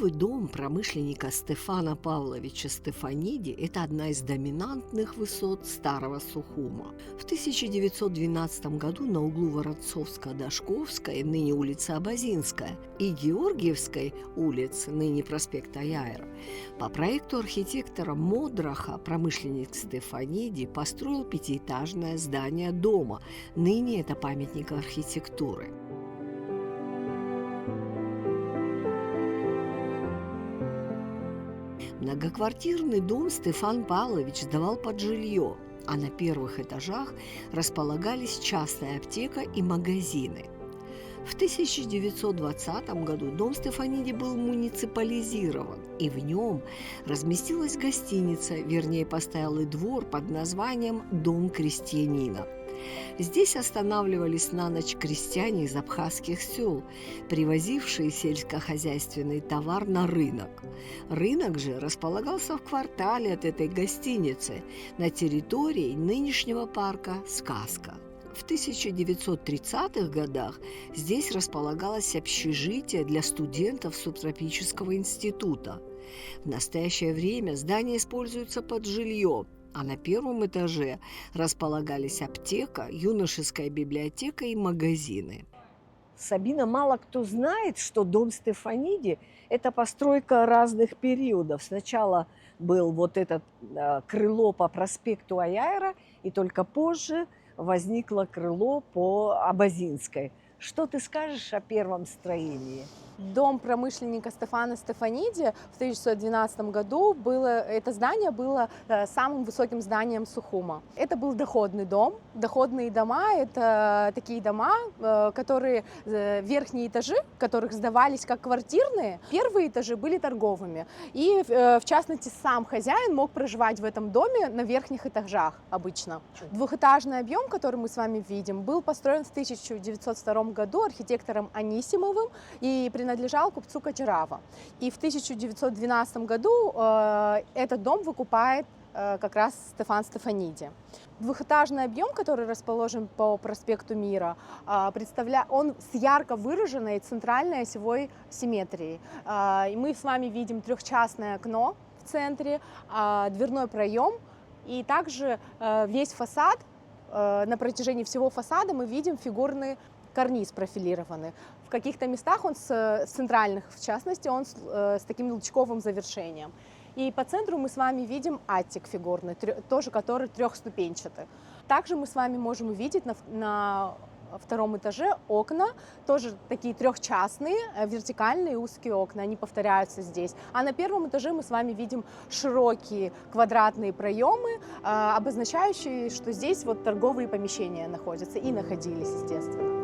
Новый дом промышленника Стефана Павловича Стефаниди – это одна из доминантных высот старого Сухума. В 1912 году на углу Воронцовско-Дашковской, ныне улица Абазинская, и Георгиевской улицы, ныне проспект Аяйра, по проекту архитектора Модраха промышленник Стефаниди построил пятиэтажное здание дома, ныне это памятник архитектуры. Многоквартирный дом Стефан Павлович сдавал под жилье, а на первых этажах располагались частная аптека и магазины. В 1920 году дом Стефаниди был муниципализирован, и в нем разместилась гостиница, вернее, постоялый двор под названием «Дом крестьянина». Здесь останавливались на ночь крестьяне из абхазских сел, привозившие сельскохозяйственный товар на рынок. Рынок же располагался в квартале от этой гостиницы на территории нынешнего парка «Сказка». В 1930-х годах здесь располагалось общежитие для студентов субтропического института. В настоящее время здание используется под жилье, а на первом этаже располагались аптека, юношеская библиотека и магазины. Сабина, мало кто знает, что дом Стефаниди – это постройка разных периодов. Сначала был вот это крыло по проспекту Аяйра, и только позже возникло крыло по Абазинской. Что ты скажешь о первом строении? Дом промышленника Стефана Стефаниди в 1912 году это здание было самым высоким зданием Сухума. Это был доходный дом. Доходные дома – это такие дома, которые верхние этажи, которых сдавались как квартирные, первые этажи были торговыми. И в частности сам хозяин мог проживать в этом доме на верхних этажах обычно. Двухэтажный объем, который мы с вами видим, был построен в 1902 году архитектором Анисимовым и принадлежал купцу Кочарава. И в 1912 году этот дом выкупает как раз Стефан Стефаниди. Двухэтажный объем, который расположен по проспекту Мира, он с ярко выраженной центральной осевой симметрией. И мы с вами видим трехчастное окно в центре, дверной проем, и также весь фасад, на протяжении всего фасада мы видим фигурный карниз профилированный. В каких-то местах он с центральных, в частности, он с таким лучковым завершением. И по центру мы с вами видим аттик фигурный, тоже который трехступенчатый. Также мы с вами можем увидеть на втором этаже окна, тоже такие трехчастные, вертикальные узкие окна, они повторяются здесь. А на первом этаже мы с вами видим широкие квадратные проемы, обозначающие, что здесь вот торговые помещения находятся и находились, естественно.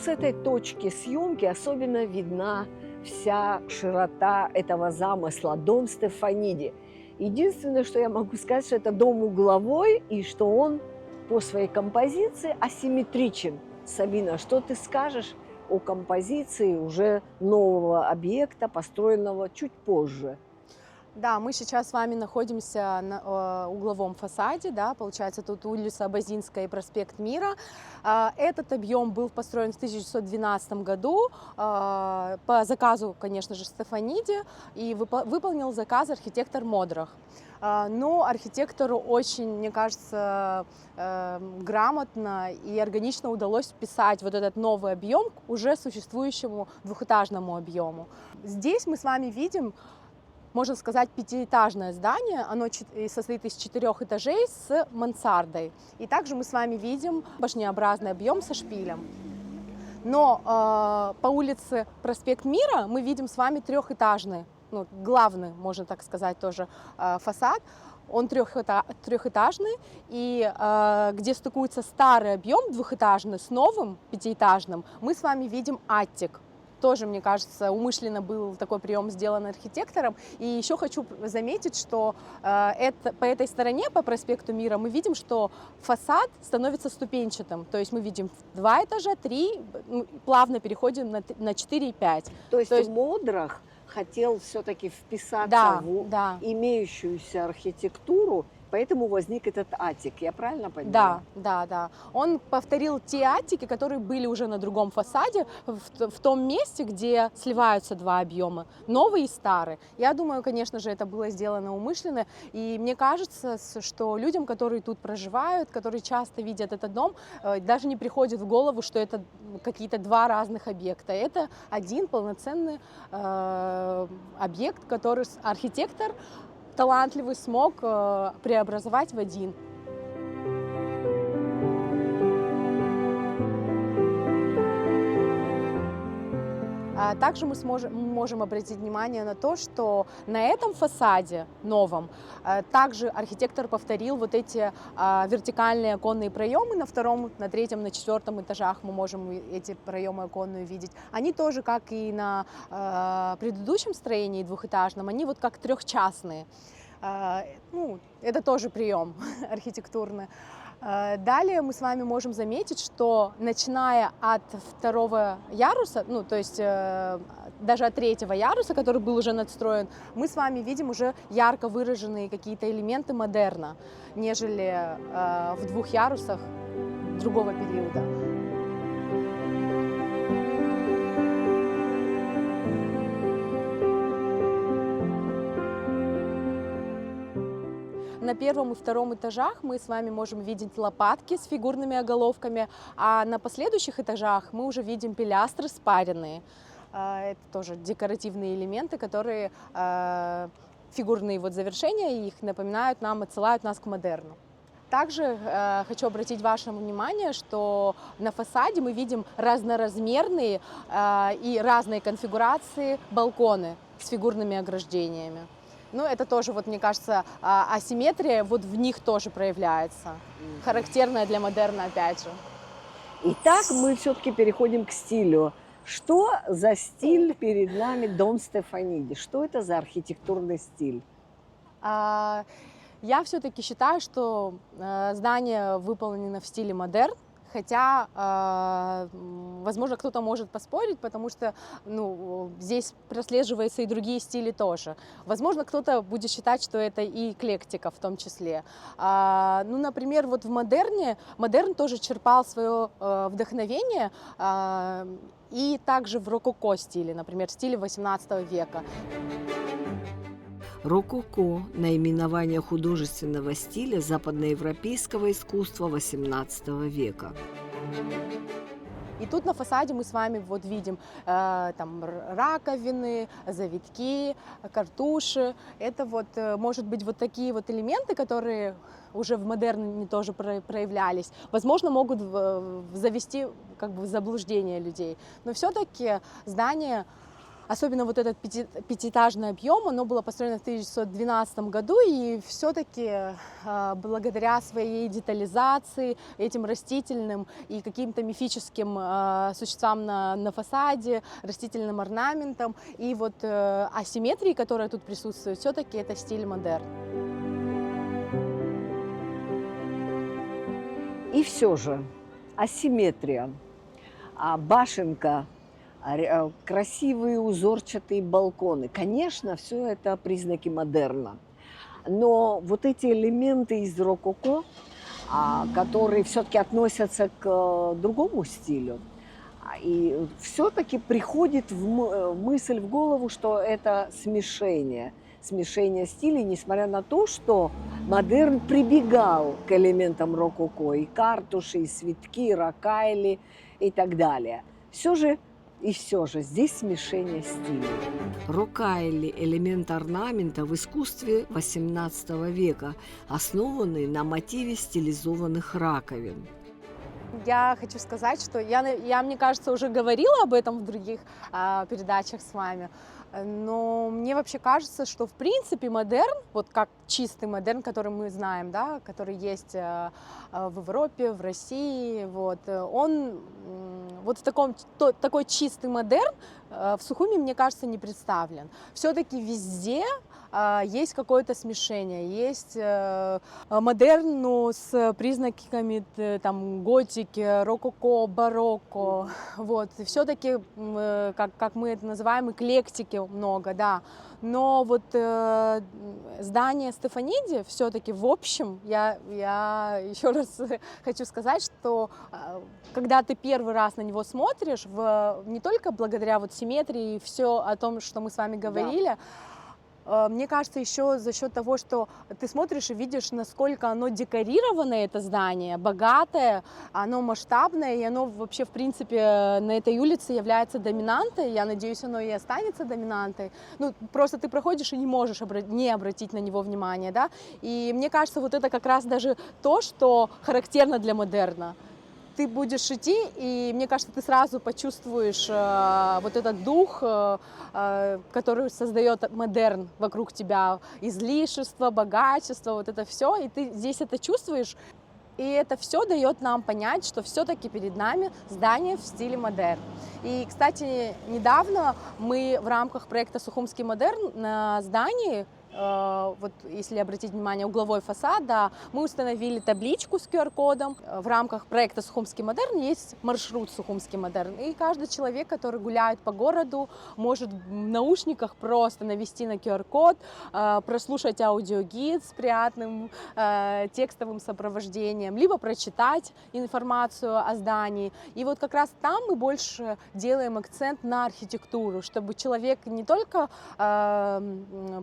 С этой точки съемки особенно видна вся широта этого замысла, дом Стефаниди. Единственное, что я могу сказать, что это дом угловой и что он по своей композиции асимметричен. Сабина, что ты скажешь о композиции уже нового объекта, построенного чуть позже? Да, мы сейчас с вами находимся на угловом фасаде, да, получается, тут улица Абазинская и проспект Мира. Этот объем был построен в 1912 году по заказу, конечно же, Стефаниди, и выполнил заказ архитектор Модрах. Но архитектору очень, мне кажется, грамотно и органично удалось вписать вот этот новый объем к уже существующему двухэтажному объему. Здесь мы с вами видим, можно сказать, пятиэтажное здание, оно состоит из 4 этажей с мансардой. И также мы с вами видим башнеобразный объем со шпилем. Но по улице проспект Мира мы видим с вами трехэтажный, главный, можно так сказать, тоже фасад. Он трехэтажный, и где стыкуется старый объем двухэтажный с новым пятиэтажным, мы с вами видим аттик. Тоже, мне кажется, умышленно был такой прием сделан архитектором. И еще хочу заметить, что по этой стороне, по проспекту Мира, мы видим, что фасад становится ступенчатым. То есть мы видим 2 этажа, 3, плавно переходим на 4 и 5. То есть в Модрах хотел все-таки вписаться Да, в да. имеющуюся архитектуру, поэтому возник этот атик. Я правильно понимаю? Да, да, да. Он повторил те аттики, которые были уже на другом фасаде, в том месте, где сливаются два объема, новый и старый. Я думаю, конечно же, это было сделано умышленно. И мне кажется, что людям, которые тут проживают, которые часто видят этот дом, даже не приходит в голову, что это какие-то два разных объекта. Это один полноценный объект, который архитектор талантливый смог преобразовать в один. Также мы можем обратить внимание на то, что на этом фасаде новом также архитектор повторил вот эти вертикальные оконные проемы на втором, на третьем, на четвертом этажах мы можем эти проемы оконные видеть. Они тоже, как и на предыдущем строении двухэтажном, они вот как трехчастные. Ну, это тоже прием архитектурный. Далее мы с вами можем заметить, что начиная от второго яруса, ну то есть даже от третьего яруса, который был уже надстроен, мы с вами видим уже ярко выраженные какие-то элементы модерна, нежели в двух ярусах другого периода. На первом и втором этажах мы с вами можем видеть лопатки с фигурными оголовками, а на последующих этажах мы уже видим пилястры спаренные. Это тоже декоративные элементы, которые фигурные вот завершения их напоминают нам, отсылают нас к модерну. Также хочу обратить ваше внимание, что на фасаде мы видим разноразмерные и разные конфигурации балконы с фигурными ограждениями. Ну, это тоже, вот, мне кажется, асимметрия вот в них тоже проявляется, характерная для модерна, опять же. Итак, мы все-таки переходим к стилю. Что за стиль перед нами дом Стефаниди? Что это за архитектурный стиль? Я все-таки считаю, что здание выполнено в стиле модерн. Хотя, возможно, кто-то может поспорить, потому что здесь прослеживаются и другие стили тоже. Возможно, кто-то будет считать, что это и эклектика в том числе. Например, вот в модерн тоже черпал свое вдохновение и также в рококо стиле, например, в стиле 18 века. Рококо – наименование художественного стиля западноевропейского искусства XVIII века. И тут на фасаде мы с вами вот видим там раковины, завитки, картуши. Это вот, может быть, вот такие вот элементы, которые уже в модерне тоже проявлялись, возможно, могут завести как бы в заблуждение людей. Но все-таки здание, особенно вот этот пятиэтажный объем, оно было построено в 1912 году, и все-таки благодаря своей детализации, этим растительным и каким-то мифическим существам на фасаде, растительным орнаментам и вот асимметрии, которая тут присутствует, все-таки это стиль модерн. И все же асимметрия, башенка, красивые узорчатые балконы. Конечно, все это признаки модерна. Но вот эти элементы из рококо, которые все-таки относятся к другому стилю, и все-таки приходит мысль в голову, что это смешение стилей, несмотря на то, что модерн прибегал к элементам рококо, и картуши, и цветки, и рокайли и так далее. Все же здесь смешение стилей. Рокайли – элемент орнамента в искусстве XVIII века, основанный на мотиве стилизованных раковин. Я хочу сказать, что я, мне кажется, уже говорила об этом в других передачах с вами, но мне вообще кажется, что в принципе модерн, вот как чистый модерн, который мы знаем, да, который есть в Европе, в России, вот, он вот в такой чистый модерн в Сухуми, мне кажется, не представлен. Все-таки везде есть какое-то смешение, есть модерн, но с признаками там готики, рококо, барокко, вот, все-таки, как мы это называем, эклектики много, да, но вот здание Стефаниди все-таки в общем, я еще раз хочу сказать, что когда ты первый раз на него смотришь, не только благодаря вот симметрии и все о том, что мы с вами говорили, мне кажется, еще за счет того, что ты смотришь и видишь, насколько оно декорированное, это здание, богатое, оно масштабное, и оно вообще, в принципе, на этой улице является доминантой. Я надеюсь, оно и останется доминантой. Ну, просто ты проходишь и не можешь не обратить на него внимание, да. И мне кажется, вот это как раз даже то, что характерно для модерна. Ты будешь идти, и мне кажется, ты сразу почувствуешь вот этот дух, который создает модерн вокруг тебя, излишество, богачество, вот это все, и ты здесь это чувствуешь, и это все дает нам понять, что все-таки перед нами здание в стиле модерн. И, кстати, недавно мы в рамках проекта «Сухумский модерн» на здании, вот если обратить внимание, угловой фасад, да, мы установили табличку с QR-кодом. В рамках проекта «Сухумский модерн» есть маршрут «Сухумский модерн». И каждый человек, который гуляет по городу, может в наушниках просто навести на QR-код, прослушать аудиогид с приятным текстовым сопровождением, либо прочитать информацию о здании. И вот как раз там мы больше делаем акцент на архитектуру, чтобы человек не только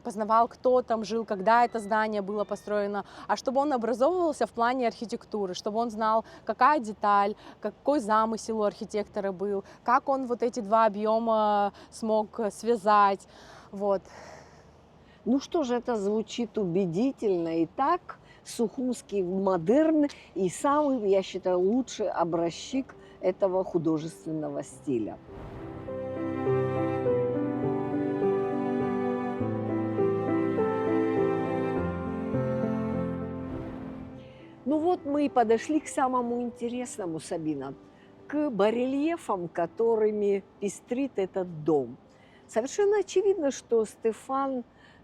познавал, кто там жил, когда это здание было построено, а чтобы он образовывался в плане архитектуры, чтобы он знал, какая деталь, какой замысел у архитектора был, как он вот эти два объема смог связать. Вот. Ну что же, это звучит убедительно. И так Сухумский модерн и самый, я считаю, лучший образчик этого художественного стиля. Ну вот мы и подошли к самому интересному, Сабина, к барельефам, которыми пестрит этот дом. Совершенно очевидно, что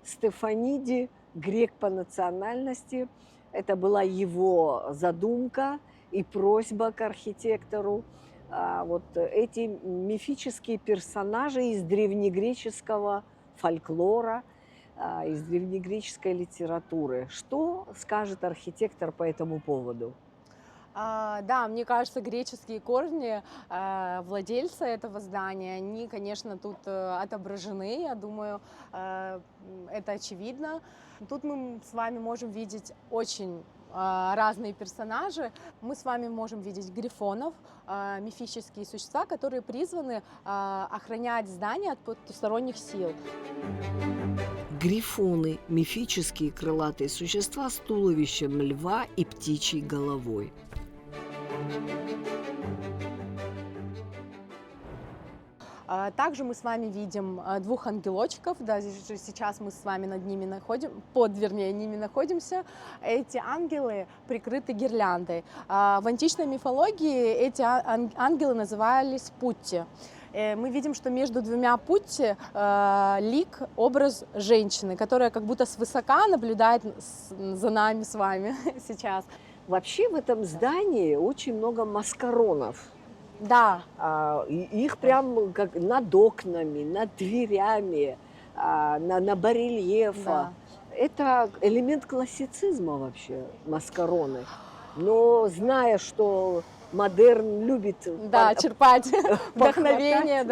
Стефаниди, грек по национальности, это была его задумка и просьба к архитектору. Вот эти мифические персонажи из древнегреческого фольклора, из древнегреческой литературы. Что скажет архитектор по этому поводу? Да, мне кажется, греческие корни владельца этого здания, они, конечно, тут отображены, я думаю, это очевидно. Тут мы с вами можем видеть очень разные персонажи. Мы с вами можем видеть грифонов, мифические существа, которые призваны охранять здание от потусторонних сил. Грифоны – мифические крылатые существа с туловищем льва и птичьей головой. Также мы с вами видим двух ангелочков, да, сейчас мы с вами над ними ними находимся. Эти ангелы прикрыты гирляндой. В античной мифологии эти ангелы назывались путти. Мы видим, что между двумя путти лик, образ женщины, которая как будто свысока наблюдает за нами с вами сейчас. Вообще в этом здании очень много маскаронов. Да. Их прям как над окнами, над дверями, на барельефах. Да. Это элемент классицизма вообще, маскароны. Но зная, что модерн любит черпать вдохновение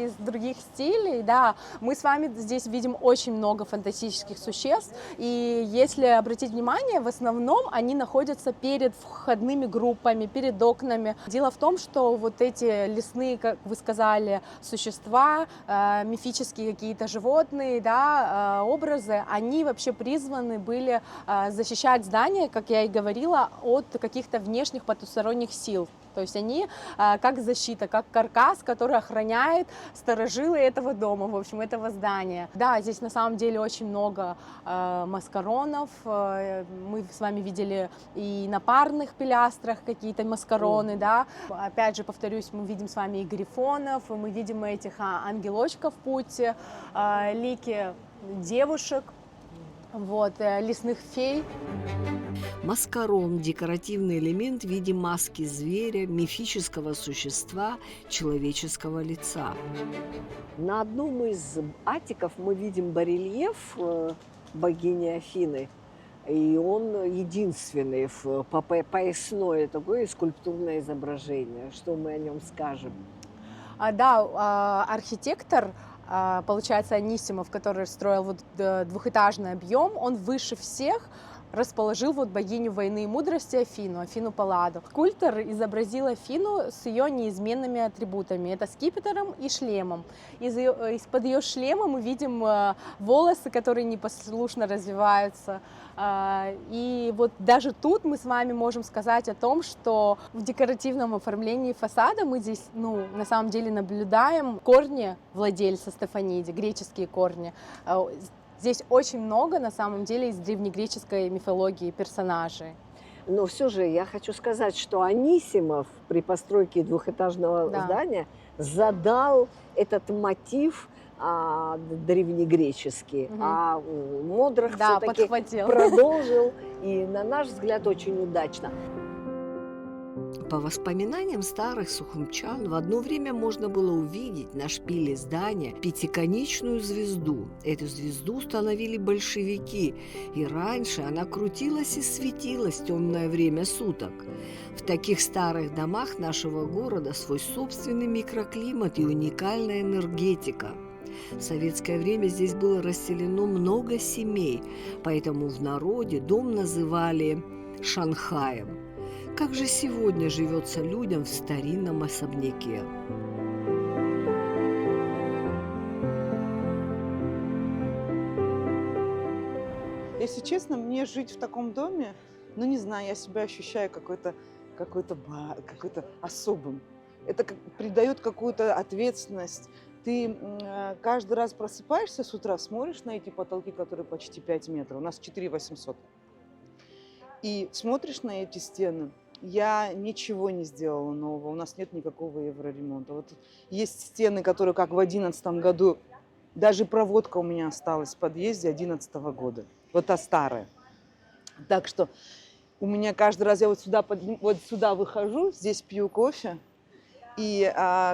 из других стилей. Да. Мы с вами здесь видим очень много фантастических существ, и если обратить внимание, в основном они находятся перед входными группами, перед окнами. Дело в том, что вот эти лесные, как вы сказали, существа, мифические какие-то животные, да, образы, они вообще призваны были защищать здание, как я и говорила, от каких-то внешних потусторонних сил. То есть они как защита, как каркас, который охраняет старожилы этого дома, в общем, этого здания. Да, здесь на самом деле очень много маскаронов. Мы с вами видели и на парных пилястрах какие-то маскароны, да. Опять же, повторюсь, мы видим с вами и грифонов, и мы видим этих ангелочков в пути, лики девушек. вот, лесных фей. Маскарон – декоративный элемент в виде маски зверя, мифического существа, человеческого лица. На одном из атиков мы видим барельеф богини Афины, и он единственный поясное такое скульптурное изображение. Что мы о нем скажем? Да, архитектор, получается, Анисимов, который строил вот двухэтажный объем, он выше всех расположил вот богиню войны и мудрости Афину, Афину Палладу. Скульптор изобразил Афину с ее неизменными атрибутами. Это скипетром и шлемом. Из-под ее шлема мы видим волосы, которые непослушно развиваются. И вот даже тут мы с вами можем сказать о том, что в декоративном оформлении фасада мы здесь, на самом деле наблюдаем корни владельца Стефаниди, греческие корни. Здесь очень много, на самом деле, из древнегреческой мифологии персонажей. Но все же я хочу сказать, что Анисимов при постройке двухэтажного здания задал этот мотив древнегреческий, а Модрах все-таки продолжил, и, на наш взгляд, очень удачно. По воспоминаниям старых сухумчан, в одно время можно было увидеть на шпиле здания пятиконечную звезду. Эту звезду установили большевики, и раньше она крутилась и светилась в темное время суток. В таких старых домах нашего города свой собственный микроклимат и уникальная энергетика. В советское время здесь было расселено много семей, поэтому в народе дом называли Шанхаем. Как же сегодня живется людям в старинном особняке? Если честно, мне жить в таком доме, не знаю, я себя ощущаю какой-то особым. Это придает какую-то ответственность. Ты каждый раз просыпаешься с утра, смотришь на эти потолки, которые почти 5 метров, у нас 4800, и смотришь на эти стены. Я ничего не сделала нового, у нас нет никакого евроремонта. Вот есть стены, которые, как в 2011 году, даже проводка у меня осталась в подъезде 2011 года, вот та старая. Так что у меня каждый раз, я вот сюда выхожу, здесь пью кофе, и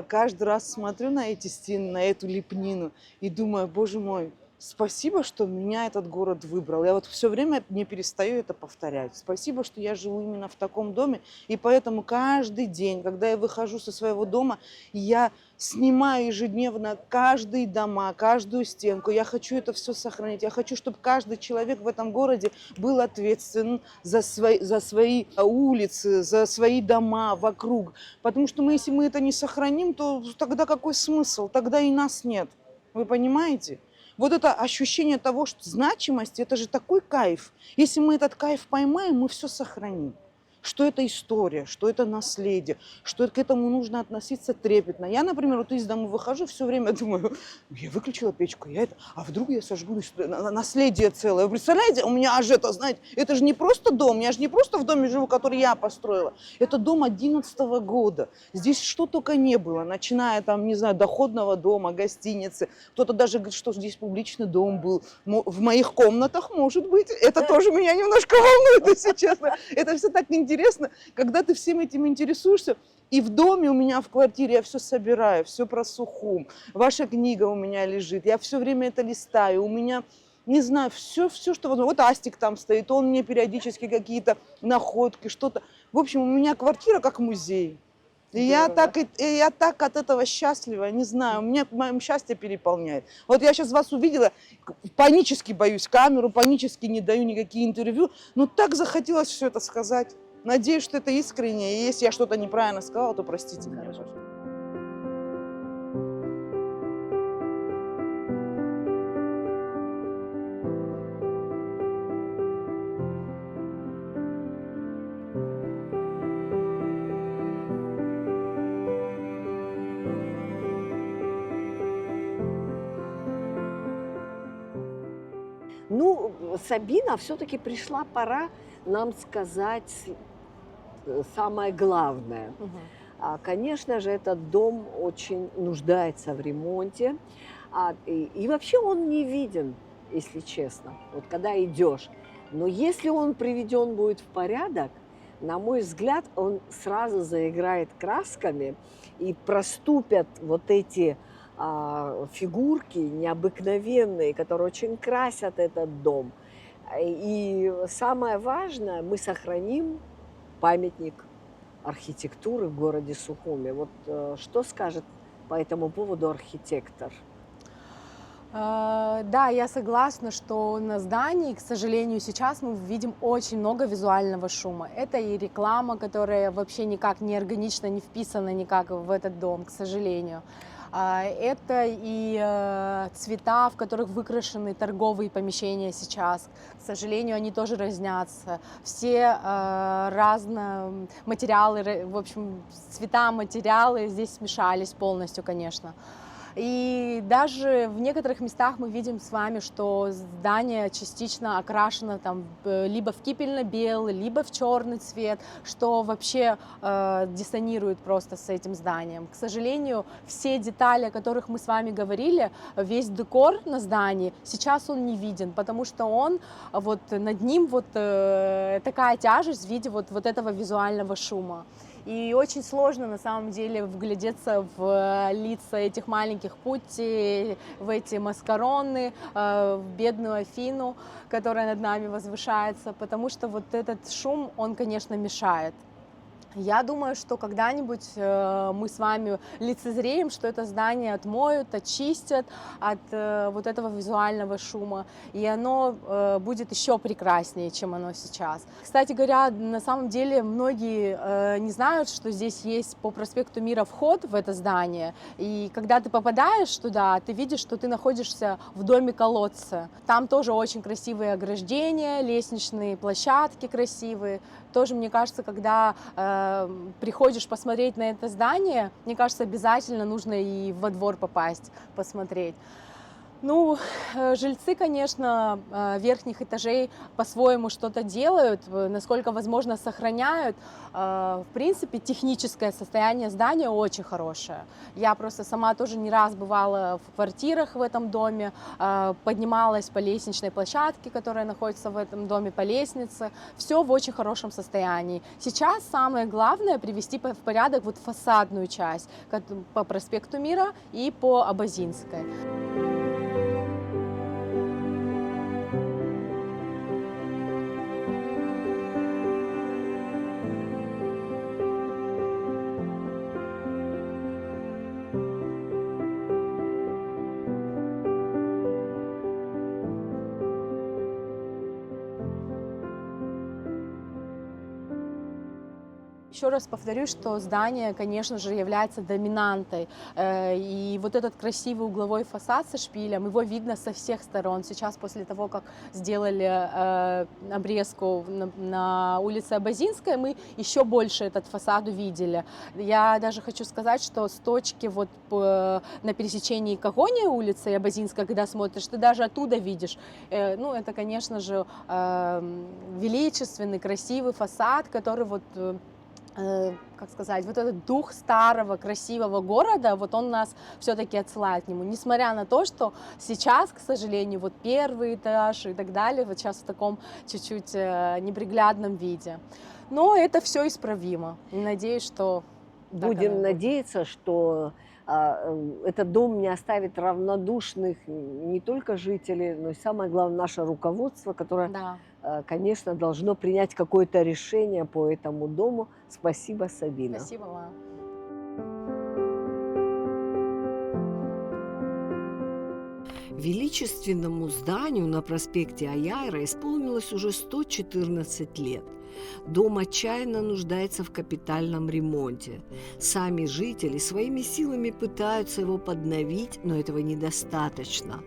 каждый раз смотрю на эти стены, на эту лепнину, и думаю, боже мой, спасибо, что меня этот город выбрал. Я вот все время не перестаю это повторять. Спасибо, что я живу именно в таком доме. И поэтому каждый день, когда я выхожу со своего дома, я снимаю ежедневно каждые дома, каждую стенку. Я хочу это все сохранить. Я хочу, чтобы каждый человек в этом городе был ответственен за свои улицы, за свои дома вокруг. Потому что если мы это не сохраним, то тогда какой смысл? Тогда и нас нет. Вы понимаете? Вот это ощущение того, что значимость, это же такой кайф. Если мы этот кайф поймаем, мы все сохраним. Что это история, что это наследие, что к этому нужно относиться трепетно. Я, например, вот из дома выхожу, все время думаю, я выключила печку, а вдруг я сожгу наследие целое. Вы представляете, у меня аж это, знаете, это же не просто дом, я же не просто в доме живу, который я построила. Это дом 2011 года. Здесь что только не было, начиная там, не знаю, доходного дома, гостиницы. Кто-то даже говорит, что здесь публичный дом был. В моих комнатах, может быть. Это тоже меня немножко волнует, если честно. Это все так интересно, когда ты всем этим интересуешься. И в доме у меня в квартире я все собираю, все про Сухум. Ваша книга у меня лежит, я все время это листаю. У меня, не знаю, все, что возможно. Вот Астик там стоит, он мне периодически какие-то находки, что-то. В общем, у меня квартира как музей. И я так от этого счастлива, не знаю, меня моим счастье переполняет. Вот я сейчас вас увидела, панически боюсь камеру, панически не даю никакие интервью, но так захотелось все это сказать. Надеюсь, что это искренне, и если я что-то неправильно сказала, то простите меня, пожалуйста. Сабина, все-таки пришла пора нам сказать самое главное. Конечно же, этот дом очень нуждается в ремонте. И вообще он не виден. если честно, вот когда идешь. Но если он приведен будет в порядок, на мой взгляд, он сразу заиграет красками и проступят вот эти фигурки необыкновенные, которые очень красят этот дом. И самое важное, мы сохраним памятник архитектуры в городе Сухуми. Вот что скажет по этому поводу архитектор? Да, я согласна, что на здании, к сожалению, сейчас мы видим очень много визуального шума. Это и реклама, которая вообще никак не органично, не вписана никак в этот дом, к сожалению. Это и цвета, в которых выкрашены торговые помещения сейчас. К сожалению, они тоже разнятся. Все разные материалы, в общем, цвета, материалы здесь смешались полностью, конечно. И даже в некоторых местах мы видим с вами, что здание частично окрашено там либо в кипельно-белый, либо в черный цвет, что вообще диссонирует просто с этим зданием. К сожалению, все детали, о которых мы с вами говорили, весь декор на здании, сейчас он не виден, потому что он, вот над ним вот такая тяжесть в виде вот этого визуального шума. И очень сложно на самом деле вглядеться в лица этих маленьких Путти, в эти маскароны, в бедную Афину, которая над нами возвышается, потому что вот этот шум, он, конечно, мешает. Я думаю, что когда-нибудь мы с вами лицезреем, что это здание отмоют, очистят от вот этого визуального шума, и оно будет еще прекраснее, чем оно сейчас. Кстати говоря, на самом деле многие не знают, что здесь есть по проспекту Мира вход в это здание, и когда ты попадаешь туда, ты видишь, что ты находишься в доме колодца. Там тоже очень красивые ограждения, лестничные площадки красивые. Тоже, мне кажется, когда приходишь посмотреть на это здание, мне кажется, обязательно нужно и во двор попасть, посмотреть. Ну, жильцы, конечно, верхних этажей по-своему что-то делают, насколько возможно сохраняют. В принципе, техническое состояние здания очень хорошее. Я просто сама тоже не раз бывала в квартирах в этом доме, поднималась по лестничной площадке, которая находится в этом доме, по лестнице. Все в очень хорошем состоянии. Сейчас самое главное привести в порядок вот фасадную часть по проспекту Мира и по Абазинской. Еще раз повторюсь, что здание, конечно же, является доминантой. И вот этот красивый угловой фасад со шпилем, его видно со всех сторон. Сейчас, после того, как сделали обрезку на улице Абазинская, мы еще больше этот фасад увидели. Я даже хочу сказать, что с точки вот на пересечении Когония улицы и Абазинская, когда смотришь, ты даже оттуда видишь. Ну, это, конечно же, величественный, красивый фасад, который вот... как сказать, вот этот дух старого, красивого города, вот он нас все-таки отсылает к нему, несмотря на то, что сейчас, к сожалению, вот первый этаж и так далее, вот сейчас в таком чуть-чуть неприглядном виде. Но это все исправимо. И надеюсь, что... Будем надеяться, что этот дом не оставит равнодушных не только жителей, но и самое главное наше руководство, которое, конечно, должно принять какое-то решение по этому дому. Спасибо, Сабина. Спасибо вам. Величественному зданию на проспекте Аяйра исполнилось уже 114 лет. Дом отчаянно нуждается в капитальном ремонте. Сами жители своими силами пытаются его подновить, но этого недостаточно.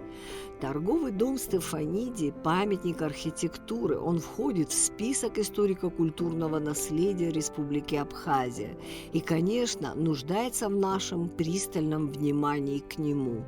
Торговый дом Стефаниди – памятник архитектуры. Он входит в список историко-культурного наследия Республики Абхазия и, конечно, нуждается в нашем пристальном внимании к нему.